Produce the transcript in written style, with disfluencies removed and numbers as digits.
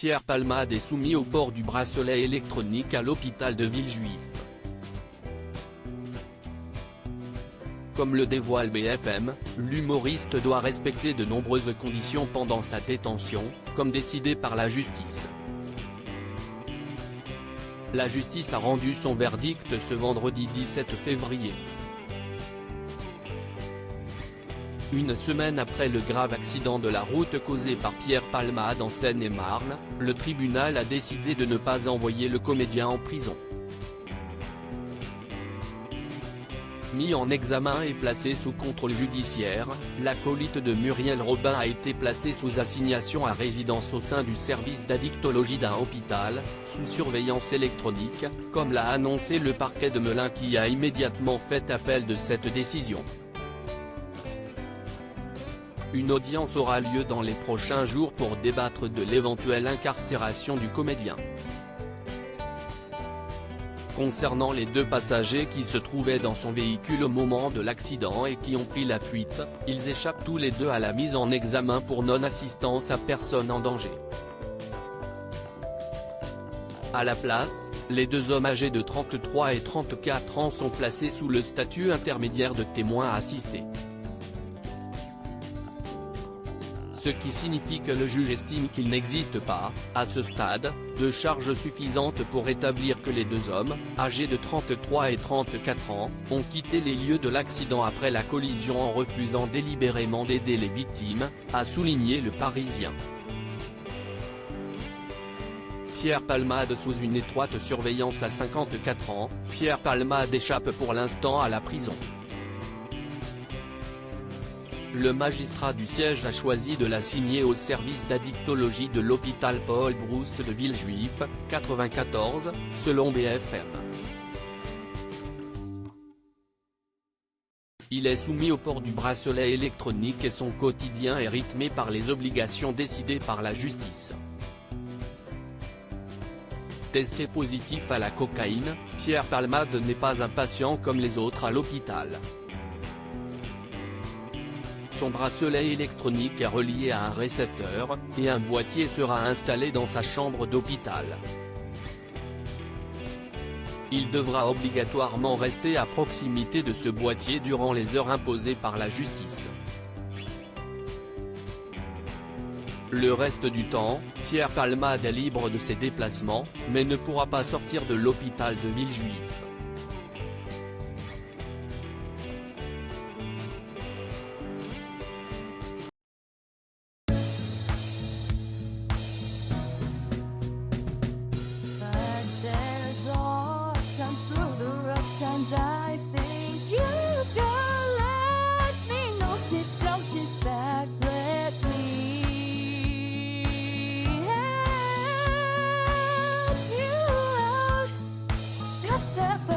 Pierre Palmade est soumis au port du bracelet électronique à l'hôpital de Villejuif. Comme le dévoile BFM, l'humoriste doit respecter de nombreuses conditions pendant sa détention, comme décidé par la justice. La justice a rendu son verdict ce vendredi 17 février. Une semaine après le grave accident de la route causé par Pierre Palmade en Seine-et-Marne, le tribunal a décidé de ne pas envoyer le comédien en prison. Mis en examen et placé sous contrôle judiciaire, l'acolyte de Muriel Robin a été placé sous assignation à résidence au sein du service d'addictologie d'un hôpital, sous surveillance électronique, comme l'a annoncé le parquet de Melun qui a immédiatement fait appel de cette décision. Une audience aura lieu dans les prochains jours pour débattre de l'éventuelle incarcération du comédien. Concernant les deux passagers qui se trouvaient dans son véhicule au moment de l'accident et qui ont pris la fuite, ils échappent tous les deux à la mise en examen pour non-assistance à personne en danger. À la place, les deux hommes âgés de 33 et 34 ans sont placés sous le statut intermédiaire de témoins assistés. Ce qui signifie que le juge estime qu'il n'existe pas, à ce stade, de charges suffisantes pour établir que les deux hommes, âgés de 33 et 34 ans, ont quitté les lieux de l'accident après la collision en refusant délibérément d'aider les victimes, a souligné Le Parisien. Pierre Palmade sous une étroite surveillance à 54 ans, Pierre Palmade échappe pour l'instant à la prison. Le magistrat du siège a choisi de l'assigner au service d'addictologie de l'hôpital Paul Brousse de Villejuif, 94, selon BFM. Il est soumis au port du bracelet électronique et son quotidien est rythmé par les obligations décidées par la justice. Testé positif à la cocaïne, Pierre Palmade n'est pas un patient comme les autres à l'hôpital. Son bracelet électronique est relié à un récepteur, et un boîtier sera installé dans sa chambre d'hôpital. Il devra obligatoirement rester à proximité de ce boîtier durant les heures imposées par la justice. Le reste du temps, Pierre Palmade est libre de ses déplacements, mais ne pourra pas sortir de l'hôpital de Villejuif. I think you can let me know. Sit down, sit back, let me help you out. Just step